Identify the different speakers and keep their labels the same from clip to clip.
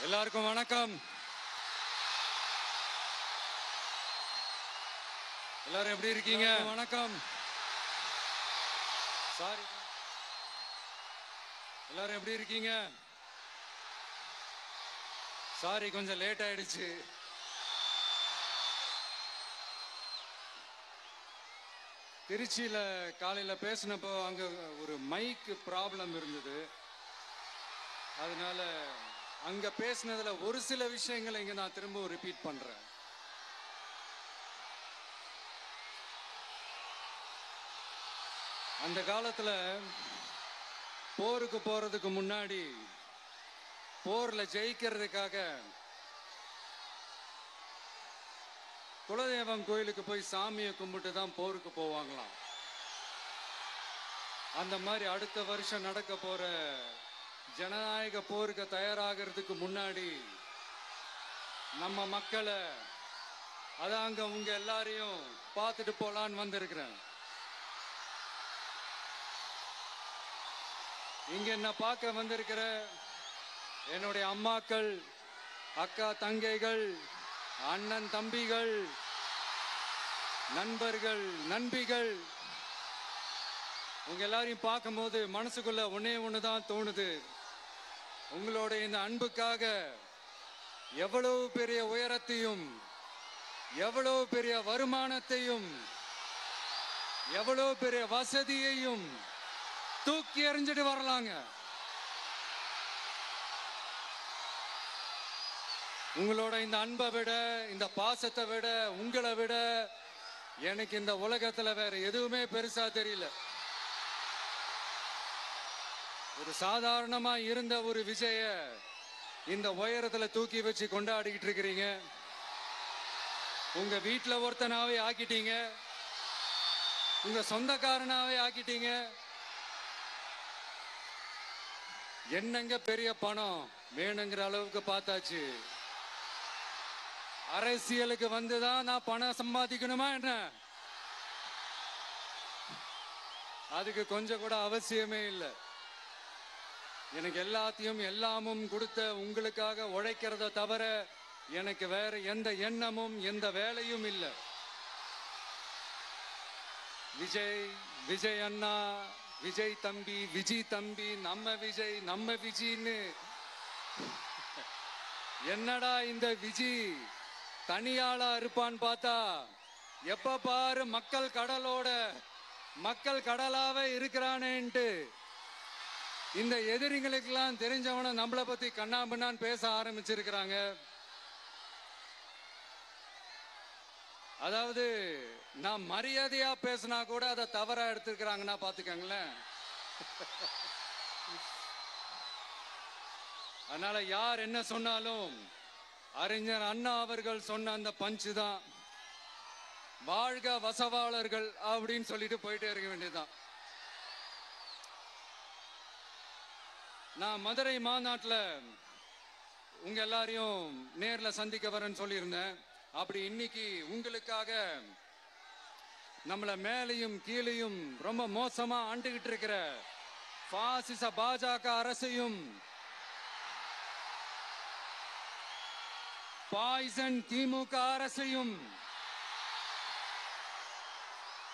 Speaker 1: எல்லாருக்கும் வணக்கம். எல்லாரும் எப்படி இருக்கீங்க? வணக்கம். சாரி, எல்லாரும் எப்படி இருக்கீங்க? சாரி, கொஞ்சம் லேட் ஆயிடுச்சு. திருச்சியில காலையில பேசினப்போ அங்க ஒரு மைக் ப்ராப்ளம் இருந்தது. அதனால அங்க பேசினதுல ஒரு சில விஷயங்களை இங்க நான் திரும்ப ரிப்பீட் பண்றேன். அந்த காலத்துல போருக்கு போறதுக்கு முன்னாடி போர்ல ஜெயிக்கிறதுக்காக குலதெய்வம் கோயிலுக்கு போய் சாமியை கும்பிட்டு தான் போருக்கு போவாங்களாம். அந்த மாதிரி அடுத்த வருஷம் நடக்க போற ஜனநாயக போருக்கு தயாராகிறதுக்கு முன்னாடி நம்ம மக்களை அதாங்க உங்க எல்லாரையும் பார்த்துட்டு போலான்னு வந்திருக்கிறேன். இங்க என்ன பார்க்க வந்திருக்கிற என்னுடைய அம்மாக்கள், அக்கா தங்கைகள், அண்ணன் தம்பிகள், நண்பர்கள், நண்பிகள், உங்க எல்லாரையும் பார்க்கும்போது மனசுக்குள்ள ஒன்னே ஒண்ணுதான் தோணுது. உங்களோட இந்த அன்புக்காக எவ்வளவு பெரிய உயரத்தையும், எவ்வளவு பெரிய வருமானத்தையும், எவ்வளவு பெரிய வசதியையும் தூக்கி எறிஞ்சிட்டு வரலாங்க. உங்களோட இந்த அன்பை விட, இந்த பாசத்தை விட, உங்களை விட எனக்கு இந்த உலகத்துல வேற எதுவுமே பெருசா தெரியல. ஒரு சாதாரணமா இருந்த ஒரு விஜய இந்த உயரத்துல தூக்கி வச்சு கொண்டாடிக்கிட்டு இருக்கிறீங்க. உங்க வீட்டுல ஒருத்தனாவே ஆக்கிட்டீங்க, உங்க சொந்தக்காரனாவே ஆக்கிட்டீங்க. என்னங்க பெரிய பணம் வேணுங்கிற அளவுக்கு பார்த்தாச்சு. அரசியலுக்கு வந்துதான் நான் பணம் சம்பாதிக்கணுமா என்ன? அதுக்கு கொஞ்சம் கூட அவசியமே இல்லை. எனக்கு எல்லாத்தையும் எல்லாமும் கொடுத்த உங்களுக்காக உழைக்கிறத தவிர எனக்கு வேற எந்த எண்ணமும் எந்த வேலையும் இல்லை. விஜய், விஜய் அண்ணா, விஜய் தம்பி, விஜய் தம்பி, நம்ம விஜய், நம்ம விஜய்னு என்னடா இந்த விஜய் தனியாளா இருப்பான்னு பார்த்தா எப்ப பாரு மக்கள் கடலோட மக்கள் கடலாவே இருக்கிறானேன்ட்டு இந்த எதிரிகளுக்கெல்லாம் தெரிஞ்சவன நம்மளை பத்தி கண்ணாபின்னான்னு பேச ஆரம்பிச்சிருக்கிறாங்க. அதாவது நான் மரியாதையா பேசினா கூட அதை தவறா எடுத்துக்கிறாங்கன்னா பாத்துக்கங்களேன். அதனால யார் என்ன சொன்னாலும் அறிஞர் அண்ணா அவர்கள் சொன்ன அந்த பஞ்சு தான், வாழ்க வசவாளர்கள் அப்படின்னு சொல்லிட்டு போயிட்டே இருக்க வேண்டியதுதான். நான் மதுரை மாநாட்டில் உங்க எல்லாரையும் நேர்ல சந்திக்க வரேன்னு சொல்லியிருந்தேன். அப்படி இன்னைக்கு உங்களுக்காக நம்மள மேலையும் கீழையும் ரொம்ப மோசமா ஆண்டுகிட்டு இருக்கிற பாசிச பாஜக அரசையும் பாய்சன் திமுக அரசையும்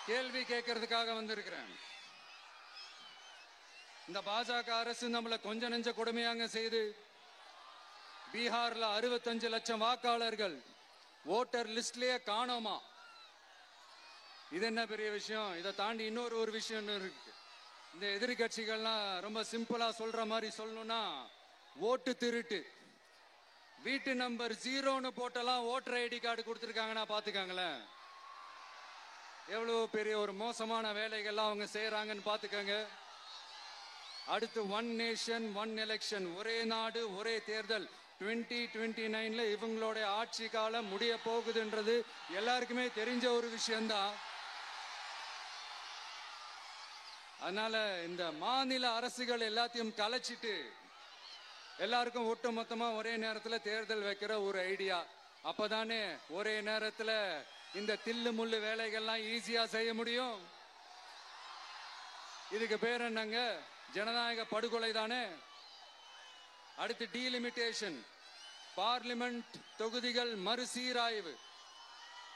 Speaker 1: கேள்வி கேட்கறதுக்காக வந்திருக்கிறேன். இந்த பாஜக அரசு நம்மளை கொஞ்ச நெஞ்ச கொடுமையாங்க செய்து பீகார்ல 65 லட்சம் வாக்காளர்கள் ஓட்டர் லிஸ்ட்லயே காணோமா. இது என்ன பெரிய விஷயம்? இதை தாண்டி இன்னொரு விஷயம் இருக்கு. இந்த எதிர்கட்சிகள்லாம் ரொம்ப சிம்பிளா சொல்ற மாதிரி சொல்லணும்னா ஓட்டு திருட்டு. வீட்டு நம்பர் 0ன்னு போட்டெல்லாம் ஓட்டர் ஐடி கார்டு கொடுத்துருக்காங்கன்னா பாத்துக்காங்களேன். எவ்வளவு பெரிய ஒரு மோசமான வேலைகள்லாம் அவங்க செய்யறாங்கன்னு பாத்துக்கங்க. அடுத்து ஒன் நேஷன் ஒன் எலெக்ஷன், ஒரே நாடு ஒரே தேர்தல் 2029ல இவங்களோட ஆட்சி காலம் முடிய போகுதுன்றது எல்லாருக்குமே தெரிஞ்ச ஒரு விஷயம்தான். அதனால இந்த மாநில அரசுகள் எல்லாத்தையும் கலைச்சிட்டு எல்லாருக்கும் ஒட்டு மொத்தமா ஒரே நேரத்தில் தேர்தல் வைக்கிற ஒரு ஐடியா. அப்பதானே ஒரே நேரத்தில் இந்த தில்லு முள்ளு வேலைகள்லாம் ஈஸியா செய்ய முடியும். இதுக்கு பேர் என்னங்க? ஜனநாயக படுகொலை தானே. அடுத்து டீலிமிட்டேஷன், பார்லிமெண்ட் தொகுதிகள் மறுசீராய்வு.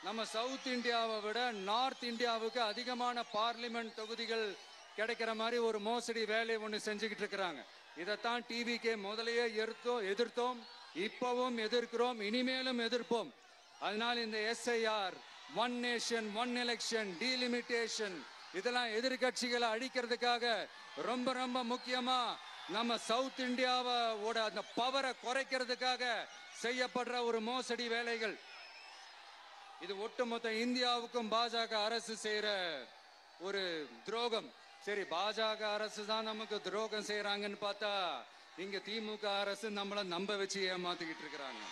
Speaker 1: நம்ம சவுத் இந்தியாவை விட நார்த் இந்தியாவுக்கு அதிகமான பார்லிமெண்ட் தொகுதிகள் கிடைக்கிற மாதிரி ஒரு மோசடி வேலை ஒன்று செஞ்சுக்கிட்டு இருக்கிறாங்க. இதைத்தான் டிவிகே முதலையே எதிர்த்தோம், இப்பவும் எதிர்க்கிறோம், இனிமேலும் எதிர்ப்போம். அதனால இந்த SIR, one nation one election, delimitation, இதெல்லாம் எதிர்கட்சிகளை அழிக்கிறதுக்காக ரொம்ப ரொம்ப முக்கியமா நம்ம சவுத் இந்தியாவோட அந்த பவரை குறைக்கிறதுக்காக செய்யப்படுற ஒரு மோசடி வேலைகள். இது ஒட்டுமொத்த இந்தியாவுக்கும் பாஜக அரசு செய்யற ஒரு துரோகம். சரி, பாஜக அரசு தான் நமக்கு துரோகம் செய்யறாங்கன்னு பார்த்தா இங்க திமுக அரசு நம்மள நம்ப வச்சு ஏமாத்திக்கிட்டு இருக்கிறாங்க.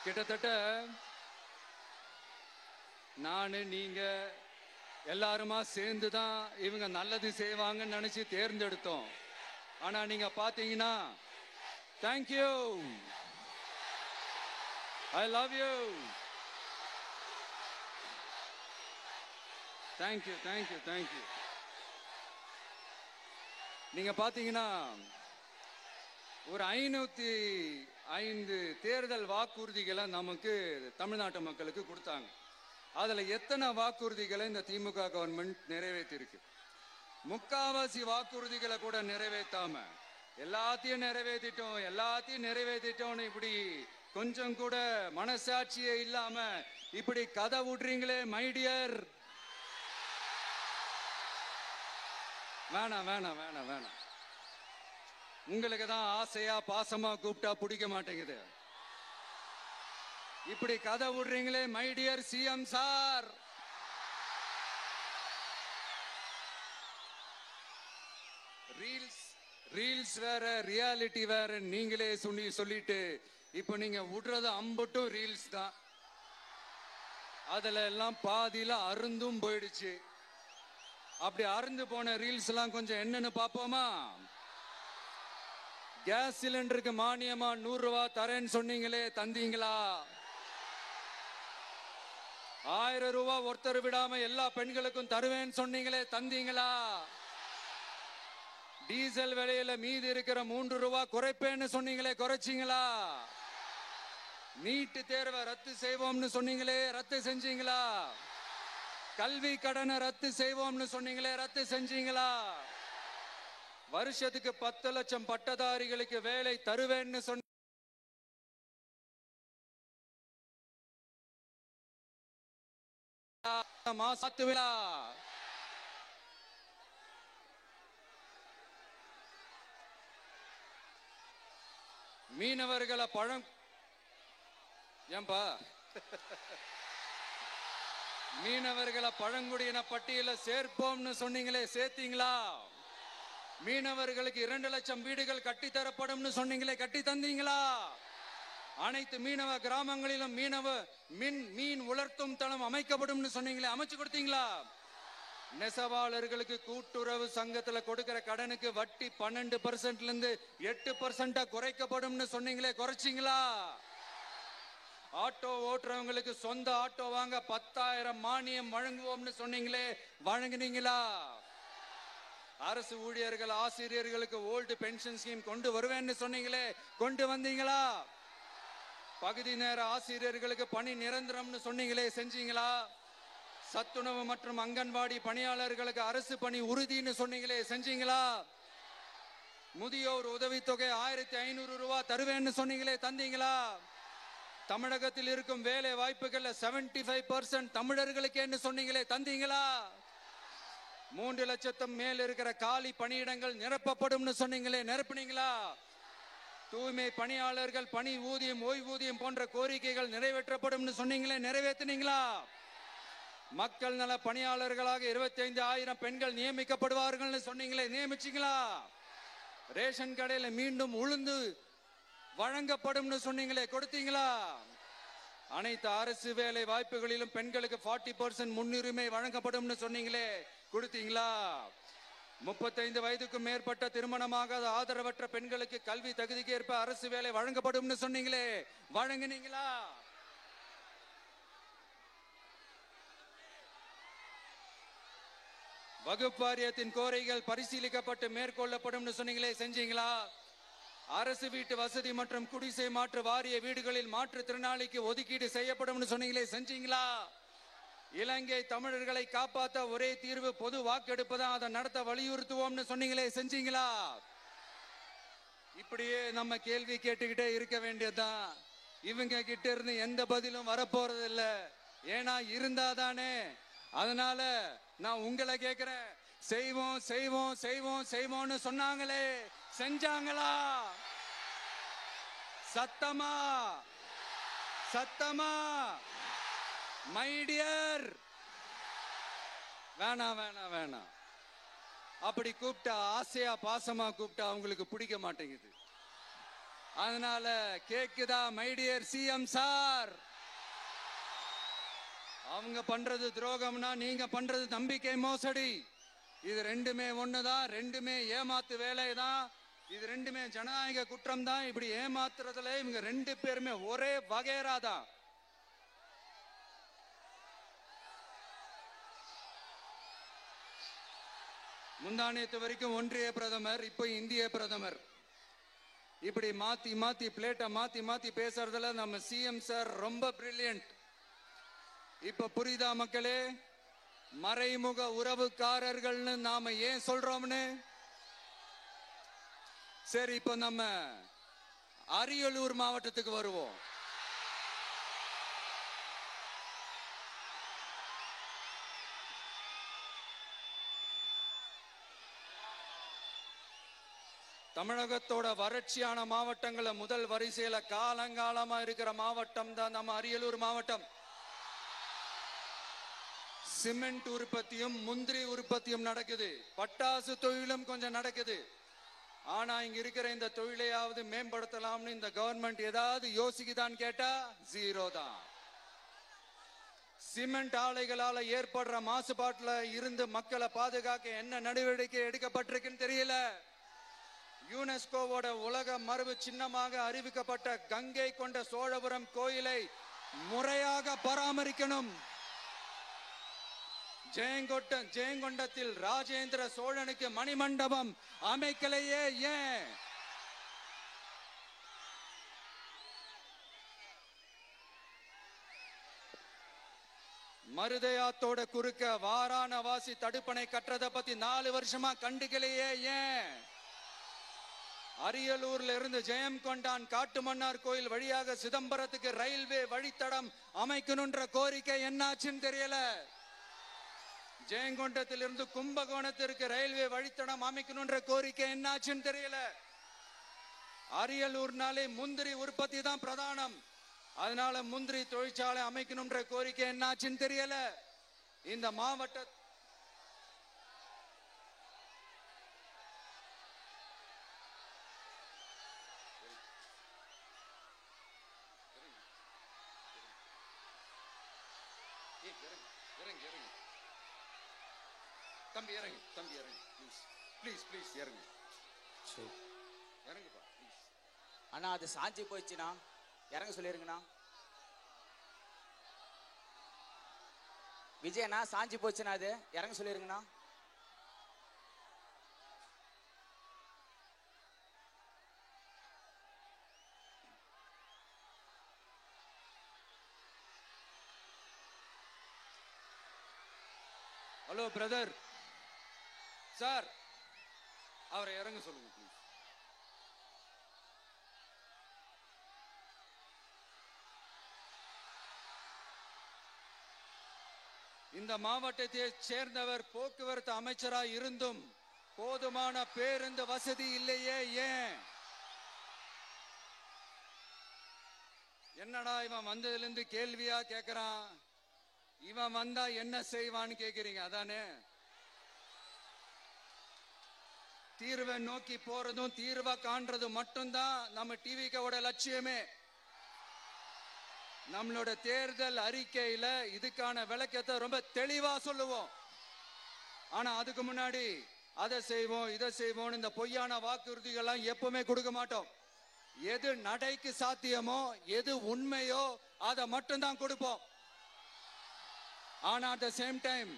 Speaker 1: கிட்டத்தட்ட நானு நீங்க எல்லாருமா சேர்ந்துதான் இவங்க நல்லது செய்வாங்கன்னு நினைச்சு தேர்ந்தெடுத்தோம். ஆனா நீங்க பாத்தீங்கன்னா, thank you, I love you, thank you thank you thank you. நீங்க பாத்தீங்கன்னா ஒரு 505 தேர்தல் வாக்குறுதிகளை நமக்கு தமிழ்நாட்டு மக்களுக்கு கொடுத்தாங்க. அதுல எத்தனை வாக்குறுதிகளை இந்த திமுக கவர்மெண்ட் நிறைவேற்றிருக்கு? முக்காவாசி வாக்குறுதிகளை கூட நிறைவேற்றாம எல்லாத்தையும் நிறைவேற்றிட்டோம் இப்படி கொஞ்சம் கூட மனசாட்சியே இல்லாம இப்படி கதை விடுறீங்களே மை டியர். வேணாம் வேணாம் வேணாம் வேணாம். உங்களுக்கு தான் ஆசையா பாசமா கூப்பிட்டா பிடிக்க மாட்டேங்குது. இப்படி கதை விடுறீங்களே my dear CM sir. Reels வேற, ரியாலிட்டி வேற நீங்களே சொல்லிட்டு இப்ப நீங்க விடுறது அம்பட்டும் ரீல்ஸ் தான். அதுல எல்லாம் பாதியில அருந்தும் போயிடுச்சு. அப்படி அருந்து போன ரீல்ஸ் எல்லாம் கொஞ்சம் என்னன்னு பாப்போமா? கேஸ் சிலிண்டருக்கு மானியமா 100 ரூபாய் தரேன்னு சொன்னீங்களே, தந்தீங்களா? 1000 ரூபாய் ஒருத்தர் விடாம எல்லா பெண்களுக்கும் தருவேன்னு சொன்னீங்களே, தந்தீங்களா? டீசல் விலையில மீதி இருக்கிற 3 ரூபாய் குறைப்பேன்னு சொன்னீங்களே, குறைச்சிங்களா? நீட்டு தேர்வை ரத்து செய்வோம்னு சொன்னீங்களே, ரத்து செஞ்சீங்களா? கல்வி கடனை ரத்து செய்வோம்னு சொன்னீங்களே, ரத்து செஞ்சீங்களா? வருஷத்துக்கு 10 லட்சம் பட்டதாரிகளுக்கு வேலை தருவேன்னு சொன்ன மீனவர்களை மீனவர்களை பழங்குடியின பட்டியல சேர்ப்போம்னு சொன்னீங்களே, சேர்த்தீங்களா? மீனவர்களுக்கு 2 லட்சம் வீடுகள் கட்டித்தரப்படும் சொன்னீங்களே, கட்டி தந்தீங்களா? அனைத்து மீனவ கிராமங்களிலும் மீன் உலர்த்தும் தளம் அமைக்கப்படும் சொன்னீங்களே, அமைச்சு கொடுத்தீங்களா? நெசவாளர்களுக்கு கூட்டுறவு சங்கத்துல கொடுக்கிற கடனுக்கு வட்டி 12% இருந்து 8% குறைக்கப்படும் சொன்னீங்களே, குறைச்சிங்களா? ஆட்டோ ஓட்டுறவங்களுக்கு சொந்த ஆட்டோ வாங்க 10,000 மானியம் வழங்குவோம்னு சொன்னீங்களே, வழங்குனீங்களா? அரசு ஊழியர்கள் ஆசிரியர்களுக்கு ஓல்டு பென்ஷன் ஸ்கீம் கொண்டு வருவேன்னு சொன்னீங்களே, கொண்டு வந்தீங்களா? பகுதி நேர ஆசிரியர்களுக்கு பணி நிரந்தரம்னு சொன்னீங்களே, செஞ்சீங்களா? சத்துணவு மற்றும் அங்கன்வாடி பணியாளர்களுக்கு அரசு பணி உறுதின்னு சொன்னீங்களே, செஞ்சீங்களா? முதியோர் உதவித்தொகை 1500 ரூபாய் தருவேன்னு சொன்னீங்களே, தந்தீங்களா? தமிழகத்தில் இருக்கும் வேலை வாய்ப்புகள்ல 75% தமிழர்களுக்கு என்ன சொன்னீங்களே, தந்தீங்களா? 3 லட்சத்தும் மேல் இருக்கிற காலி பணியிடங்கள் நிரப்பப்படும் சொன்னீங்களே, நிரப்புனீங்களா? தூய்மை பணியாளர்கள் பணி ஊதியம், ஓய்வூதியம் போன்ற கோரிக்கைகள் நிறைவேற்றப்படும் சொன்னீங்களே, நிறைவேற்றினீங்களா? மக்கள் நல பணியாளர்களாக 25,000 பெண்கள் நியமிக்கப்படுவார்கள் சொன்னீங்களே, நியமிச்சீங்களா? ரேஷன் கடையில மீண்டும் உளுந்து வழங்கப்படும் சொன்னீங்களே, கொடுத்தீங்களா? அனைத்து அரசு வேலை வாய்ப்புகளிலும் பெண்களுக்கு 40% முன்னுரிமை வழங்கப்படும் சொன்னீங்களே, கொடுத்தீங்களா? 35 வயதுக்கும் மேற்பட்ட திருமணமாகாத ஆதரவற்ற பெண்களுக்கு கல்வி தகுதிக்கு ஏற்ப அரசு வேலை வழங்கப்படும் சொன்னீங்களே, வழங்கினீங்களா? வகுப்பு வாரியத்தின் கோரிக்கைகள் பரிசீலிக்கப்பட்டு மேற்கொள்ளப்படும் சொன்னீங்களே, செஞ்சீங்களா? அரசு வீட்டு வசதி மற்றும் குடிசை மாற்று வாரிய வீடுகளில் மாற்றுத்திறனாளிக்கு ஒதுக்கீடு செய்யப்படும் சொன்னீங்களே, செஞ்சீங்களா? இலங்கை தமிழர்களை காப்பாற்ற ஒரே தீர்வு பொது வாக்கெடுப்பு தான், அதை நடத்த வலியுறுத்துவோம்னு சொன்னீங்களே, செஞ்சீங்களா? இப்படியே நம்ம கேள்வி கேட்டுக்கிட்டே இருக்க வேண்டியதுதான். இவங்க கிட்ட இருந்து எந்த பதிலும் வரப்போறது இல்ல. ஏன்னா இருந்தாதானே. அதனால நான் உங்களை கேட்கிறேன், செய்வோம் செய்வோம் செய்வோம் செய்வோம்னு சொன்னாங்களே, செஞ்சாங்களா? சத்தமா சத்தமா? மை டியர், வேணாம் வேணாம் வேணாம். அப்படி கூப்பிட்டா, ஆசையா பாசமா கூப்பிட்டா அவங்களுக்கு பிடிக்க மாட்டேங்குது. அதனால கேக்குதா மை டியர் சிஎம் சார்? அவங்க பண்றது துரோகம்னா நீங்க பண்றது நம்பிக்கை மோசடி. இது ரெண்டுமே ஒண்ணுதான், ரெண்டுமே ஏமாத்து வேலை தான். இது ரெண்டுமே ஜனநாயக குற்றம் தான். இப்படி ஏமாத்துறதுல இவங்க ரெண்டு பேருமே ஒரே வகைரா தான். முந்தானேத்து வரைக்கும் ஒன்றிய பிரதமர், இப்ப இந்திய பிரதமர். இப்படி மாத்தி மாத்தி பிளேட்டை மாத்தி மாத்தி பேசுறதுல நம்ம சிஎம் சார் ரொம்ப பிரில்லியன்ட். இப்ப புரியுதா மக்களே? மறைமுக உறவுக்காரர்கள்னு நாம ஏன் சொல்றோம்னு? சரி, இப்ப நம்ம அரியலூர் மாவட்டத்துக்கு வருவோம். தமிழகத்தோட வறட்சியான மாவட்டங்கள முதல் வரிசையில காலங்காலமா இருக்கிற மாவட்டம் தான் நம்ம அரியலூர் மாவட்டம். சிமெண்ட் உற்பத்தியும் முந்திரி உற்பத்தியும் நடக்குது. பட்டாசு தொழிலும் கொஞ்சம் நடக்குது. ஆனா இங்க இருக்கிற இந்த தொழிலையாவது மேம்படுத்தலாம்னு இந்த கவர்மெண்ட் ஏதாவது யோசிக்குதான்னு கேட்டா ஜீரோ தான். சிமெண்ட் ஆலைகளால ஏற்படுற மாசுபாட்டுல இருந்து மக்களை பாதுகாக்க என்ன நடவடிக்கை எடுக்கப்பட்டிருக்குன்னு தெரியல. யுனெஸ்கோவோட உலக மரபு சின்னமாக அறிவிக்கப்பட்ட கங்கை கொண்ட சோழபுரம் கோயிலை முறையாக பராமரிக்கணும். ஜெயங்கொண்டத்தில் ராஜேந்திர சோழனுக்கு மணிமண்டபம் அமைக்கலையே ஏன்? மருதையாத்தோட குறுக்க வாராணவாசி தடுப்பணை கட்டுறதை பத்தி 4 வருஷமா கண்டுக்கலையே ஏன்? அரியலூர்ல இருந்து ஜெயங்கொண்டான் காட்டுமன்னார் கோயில் வழியாக சிதம்பரத்துக்கு ரயில்வே வழித்தடம் அமைக்கணும்ன்ற கோரிக்கை என்னாச்சுன்னு தெரியல. ஜெயங்கொண்டத்திலிருந்து கும்பகோணத்திற்கு ரயில்வே வழித்தடம் அமைக்கணும்ன்ற கோரிக்கை என்னாச்சுன்னு தெரியல. அரியலூர்னாலே முந்திரி உற்பத்தி தான் பிரதானம். அதனால முந்திரி தொழிற்சாலை அமைக்கணும்ன்ற கோரிக்கை என்னாச்சுன்னு தெரியல. இந்த மாவட்ட தம்பி இறங்கு, தம்பி இறங்கு, ப்ளீஸ் ப்ளீஸ் ப்ளீஸ் இறங்கு. இறங்குப்பா ப்ளீஸ்.
Speaker 2: அண்ணா அது சாஞ்சி போயிடுச்சுண்ணா, இறங்க சொல்லிருங்கண்ணா. விஜயண்ணா சாஞ்சி போச்சுண்ணா, அது இறங்க சொல்லிருங்கண்ணா.
Speaker 1: ஹலோ பிரதர் சார், அவரை இறங்க சொல்லுங்க ப்ளீஸ். இந்த மாவட்டத்தை சேர்ந்தவர் போக்குவரத்து அமைச்சராக இருந்தும் போதுமான பேருந்து வசதி இல்லையே ஏன்? என்னடா இவன் வந்ததுல இருந்து கேள்வியா கேக்குறான். இவன் வந்தா என்ன செய்வான்னு கேக்குறீங்க அதானே? தீர்வை நோக்கி போறதும் தீர்வை காண்றதும் மட்டும்தான் நம்ம டிவிக்கோட லட்சியமே. நம்மளோட தேர்தல் அறிக்கையில இதுக்கான விளக்கத்தை ரொம்ப தெளிவா சொல்லுவோம். ஆனா அதுக்கு முன்னாடி அதை செய்வோம் இதை செய்வோம் இந்த பொய்யான வாக்குறுதிகள்லாம் எப்பவுமே கொடுக்க மாட்டோம். எது நடைக்கு சாத்தியமோ எது உண்மையோ அதை மட்டும்தான் கொடுப்போம். ஆனா அட் த சேம் டைம்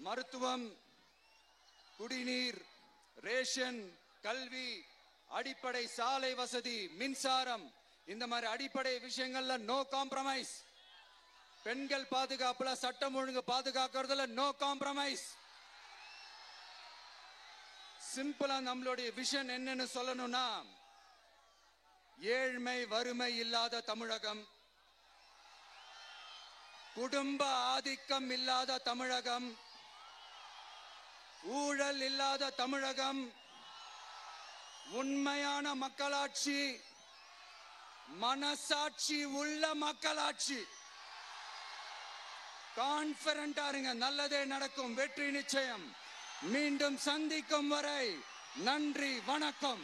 Speaker 1: மருத்துவம், குடிநீர், ரேஷன், கல்வி, அடிப்படை சாலை வசதி, மின்சாரம், இந்த மாதிரி அடிப்படை விஷயங்கள்ல நோ காம்ப்ரமைஸ். பெண்கள் பாதுகாப்புல, சட்டம் ஒழுங்கு பாதுகாக்கிறதுல நோ காம்ப்ரமைஸ். சிம்பிளா நம்மளுடைய விஷன் என்னன்னு சொல்லணும்னா, ஏழ்மை வறுமை இல்லாத தமிழகம், குடும்ப ஆதிக்கம் இல்லாத தமிழகம், ஊழல் இல்லாத தமிழகம், உண்மையான மக்களாட்சி, மனசாட்சி உள்ள மக்களாட்சி. கான்பிடண்டா இருங்க, நல்லதே நடக்கும், வெற்றி நிச்சயம். மீண்டும் சந்திக்கும் வரை நன்றி, வணக்கம்.